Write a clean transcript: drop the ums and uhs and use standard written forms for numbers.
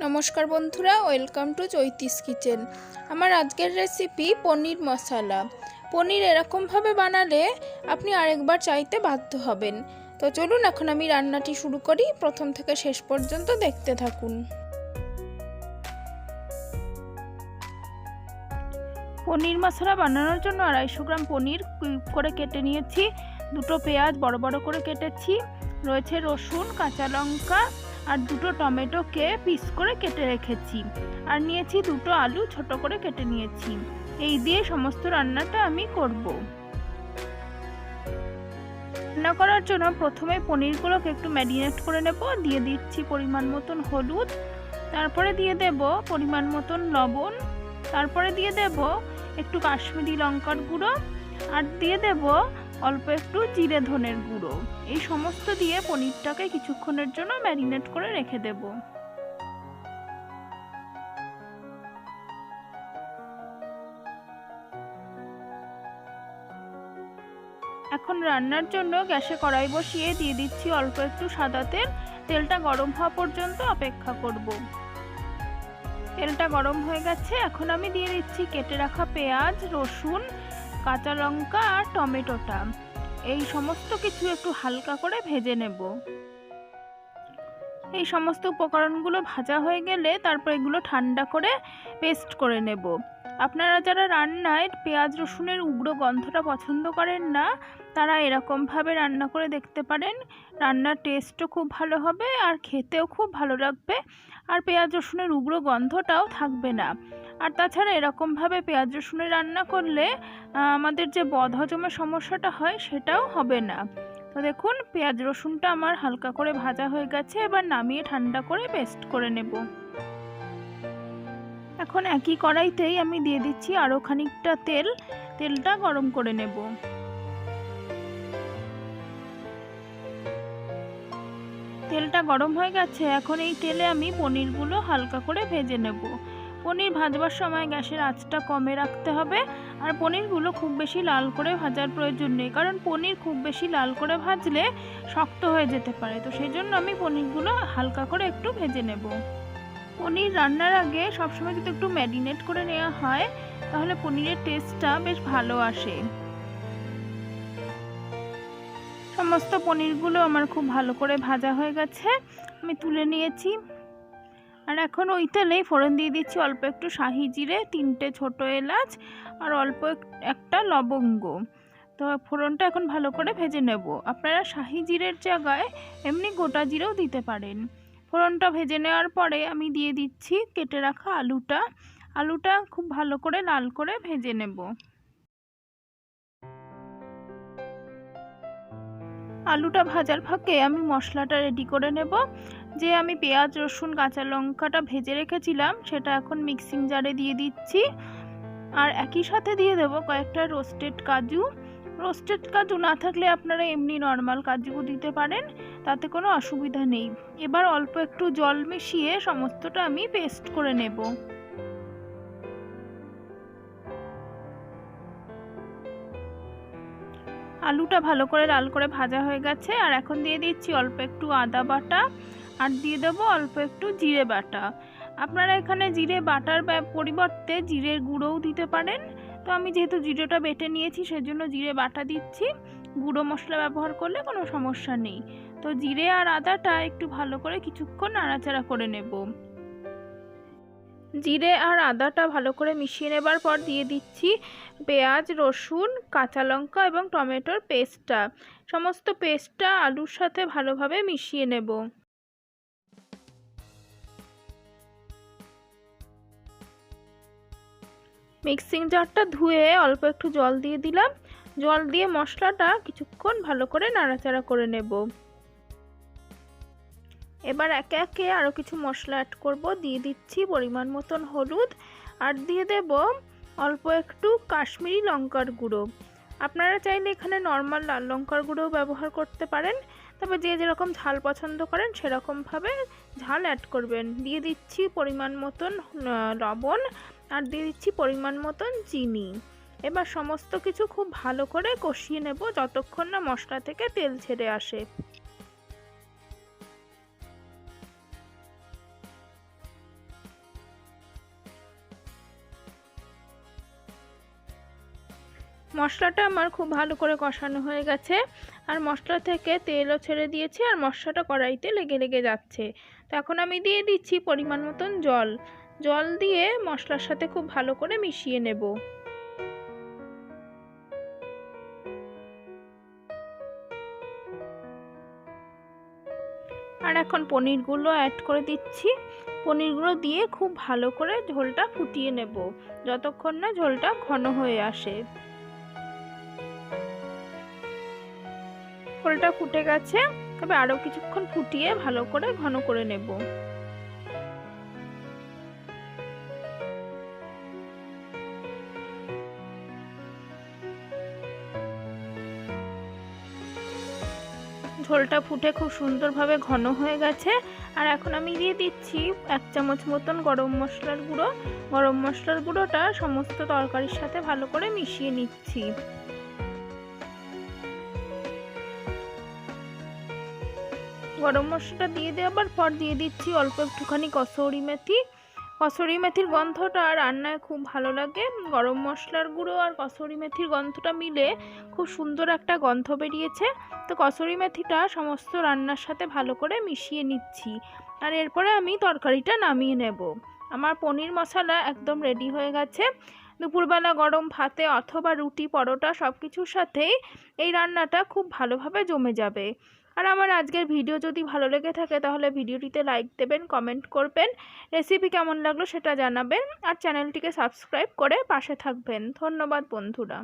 নমস্কার বন্ধুরা, welcome to চৈতিস kitchen. আমার আজকের রেসিপি পনির মশলা। পনির এরকমভাবে বানালে আপনি আরেকবার চাইতে বাধ্য হবেন। তো চলুন এখন আমি রান্নাটি শুরু করি। প্রথম থেকে শেষ পর্যন্ত দেখতে থাকুন। পনির মশলা বানানোর জন্য 250 গ্রাম পনির কিউব করে কেটে নিয়েছি। দুটো পেঁয়াজ বড় বড় করে কেটেছি। রয়েছে রসুন, কাঁচা লঙ্কা আর দুটো টমেটোকে পিস করে কেটে রেখেছি। আর নিয়েছি দুটো আলু ছোট করে কেটে নিয়েছি। এই দিয়ে সমস্ত রান্নাটা আমি করব। রান্না করার জন্য প্রথমে পনিরগুলোকে একটু ম্যারিনেট করে নেব। দিয়ে দিচ্ছি পরিমাণ মতন হলুদ, তারপরে দিয়ে দেব পরিমাণ মতন লবণ, তারপরে দিয়ে দেব একটু কাশ্মীরি লঙ্কার গুঁড়ো, আর দিয়ে দেব অল্প একটু জিরে ধনের গুঁড়ো। এই সমস্ত দিয়ে পনিরটাকে কিছুক্ষণের জন্য ম্যারিনেট করে রেখে দেব। এখন রান্নার জন্য গ্যাসে কড়াই বসিয়ে দিয়ে দিচ্ছি অল্প একটু সাদা তেল। তেলটা গরম হওয়া পর্যন্ত অপেক্ষা করব। তেলটা গরম হয়ে গেছে। এখন আমি দিয়ে দিচ্ছি কেটে রাখা পেঁয়াজ, রসুন, কাঁচা লঙ্কা আর টমেটোটা। এই সমস্ত কিছু একটু হালকা করে ভেজে নেব। এই সমস্ত উপকরণগুলো ভাজা হয়ে গেলে তারপর এগুলো ঠান্ডা করে পেস্ট করে নেব। আপনারা যারা রান্নায় পেঁয়াজ রসুনের উগ্র গন্ধটা পছন্দ করেন না, তারা এরকমভাবে রান্না করে দেখতে পারেন। রান্নার টেস্টও খুব ভালো হবে আর খেতেও খুব ভালো লাগবে, আর পেঁয়াজ রসুনের উগ্র গন্ধটাও থাকবে না। আর তাছাড়া এরকমভাবে পেঁয়াজ রসুনের রান্না করলে আমাদের যে বদহজমের সমস্যাটা হয় সেটাও হবে না। তো দেখুন, পেঁয়াজ রসুনটা আমার হালকা করে ভাজা হয়ে গেছে। এবার নামিয়ে ঠান্ডা করে পেস্ট করে নেব। এখন একই কড়াইতেই আমি দিয়ে দিচ্ছি আরও খানিকটা তেল। তেলটা গরম করে নেব। তেলটা গরম হয়ে গেছে। এখন এই তেলে আমি পনিরগুলো হালকা করে ভেজে নেব। পনির ভাজবার সময় গ্যাসের আঁচটা কমে রাখতে হবে। আর পনিরগুলো খুব বেশি লাল করে ভাজার প্রয়োজন নেই, কারণ পনির খুব বেশি লাল করে ভাজলে শক্ত হয়ে যেতে পারে। তো সেই জন্য আমি পনিরগুলো হালকা করে একটু ভেজে নেব। পনির রান্নার আগে সবসময় যদি একটু ম্যারিনেট করে নেওয়া হয়, তাহলে পনিরের টেস্টটা বেশ ভালো আসে। সমস্ত পনিরগুলো আমার খুব ভালো করে ভাজা হয়ে গেছে। আমি তুলে নিয়েছি। আর এখন ওই তেলেই ফোড়ন দিয়ে দিচ্ছি অল্প একটু শাহি জিরে, 3টে ছোট এলাচ আর অল্প একটা লবঙ্গ। তো ফোড়নটা এখন ভালো করে ভেজে নেব। আপনারা শাহি জিরের জায়গায় এমনি গোটা জিরেও দিতে পারেন। ফোড়নটা ভেজে নেওয়ার পরে আমি দিয়ে দিচ্ছি কেটে রাখা আলুটা। আলুটা খুব ভালো করে লাল করে ভেজে নেব। আলুটা ভাজার ফাঁকে আমি মশলাটা রেডি করে নেব। যে আমি পেঁয়াজ রসুন কাঁচা লঙ্কাটা ভেজে রেখেছিলাম সেটা এখন মিক্সিং জারে দিয়ে দিচ্ছি। আর একই সাথে দিয়ে দেব কয়েকটা রোস্টেড কাজু। রোস্টেড কাজু না থাকলে আপনারা এমনি নর্মাল কাজুও দিতে পারেন, তাতে কোনো অসুবিধা নেই। এবার অল্প একটু জল মিশিয়ে সমস্তটা আমি পেস্ট করে নেব। আলুটা ভালো করে লাল করে ভাজা হয়ে গেছে। আর এখন দিয়ে দিচ্ছি অল্প একটু আদা বাটা, আর দিয়ে দেবো অল্প একটু জিরে বাটা। আপনারা এখানে জিরে বাটার পরিবর্তে জিরের গুঁড়োও দিতে পারেন। তো আমি যেহেতু জিরেটা বেটে নিয়েছি সেজন্য জিরে বাটা দিচ্ছি। গুঁড়ো মশলা ব্যবহার করলে কোনো সমস্যা নেই। তো জিরে আর আদাটা একটু ভালো করে কিছুক্ষণ নাড়াচাড়া করে নেব। জিরে আর আদাটা ভালো করে মিশিয়ে নেবার পর দিয়ে দিচ্ছি পেঁয়াজ রসুন কাঁচা লঙ্কা এবং টমেটোর পেস্টটা। সমস্ত পেস্টটা আলুর সাথে ভালোভাবে মিশিয়ে নেব। মিক্সিং জারটা ধুয়ে অল্প একটু জল দিয়ে দিলাম। জল দিয়ে মশলাটা কিছুক্ষণ ভালো করে নাড়াচাড়া করে নেব। এবার একে একে আরও কিছু মশলা অ্যাড করব। দিয়ে দিচ্ছি পরিমাণ মতন হলুদ, আর দিয়ে দেব অল্প একটু কাশ্মীরি লঙ্কার গুঁড়ো। আপনারা চাইলে এখানে নর্মাল লাল লঙ্কার গুঁড়োও ব্যবহার করতে পারেন, তবে যে যেরকম ঝাল পছন্দ করেন সেরকমভাবে ঝাল অ্যাড করবেন। দিয়ে দিচ্ছি পরিমাণ মতন লবণ, আর দিয়ে দিচ্ছি পরিমাণ মতন চিনি। এবার সমস্ত কিছু খুব ভালো করে কষিয়ে নেব যতক্ষণ না মশলা থেকে তেল ছেড়ে আসে। মশলাটা আমার খুব ভালো করে কষানো হয়ে গেছে, আর মশলা থেকে তেলও ছেড়ে দিয়েছি, আর মশলাটা কড়াইতে লেগে লেগে যাচ্ছে। তো এখন আমি দিয়ে দিচ্ছি পরিমাণ মতন জল। জল দিয়ে মশলার সাথে খুব ভালো করে মিশিয়ে নেব। আর এখন পনিরগুলো অ্যাড করে দিচ্ছি। পনিরগুলো দিয়ে খুব ভালো করে ঝোলটা ফুটিয়ে নেব, যতক্ষণ না ঝোলটা ঘন হয়ে আসে। ঝোলটা ফুটে গেছে, তবে আরও কিছুক্ষণ ফুটিয়ে ভালো করে ঘন করে নেব। ঝোলটা ফুটে খুব সুন্দরভাবে ঘন হয়ে গেছে। আর এখন আমি দিয়ে দিচ্ছি 1 চামচ মতন গরম মশলার গুঁড়ো। গরম মশলার গুঁড়োটা সমস্ত তরকারির সাথে ভালো করে মিশিয়ে নিচ্ছি। গরম মশলাটা দিয়ে দেওয়ার পর দিয়ে দিচ্ছি অল্প একটুখানি কসুরি মেথি। কসুরি মেথির গন্ধটা রান্নায় খুব ভালো লাগে। গরম মশলার গুঁড়ো আর কসুরি মেথির গন্ধটা মিলে খুব সুন্দর একটা গন্ধ বেরিয়েছে। তো কসুরি মেথিটা সমস্ত রান্নার সাথে ভালো করে মিশিয়ে নিচ্ছি। আর এরপরে আমি তরকারিটা নামিয়ে নেব। আমার পনির মশলা একদম রেডি হয়ে গেছে। দুপুরবেলা গরম ভাতে অথবা রুটি পরোটা সব কিছুর সাথেই এই রান্নাটা খুব ভালোভাবে জমে যাবে। আর আমার আজকের ভিডিও যদি ভালো লেগে থাকে তাহলে ভিডিওটিতে লাইক দেবেন, কমেন্ট করবেন, রেসিপি কেমন লাগলো সেটা জানাবেন, আর চ্যানেলটিকে সাবস্ক্রাইব করে পাশে থাকবেন। ধন্যবাদ বন্ধুরা।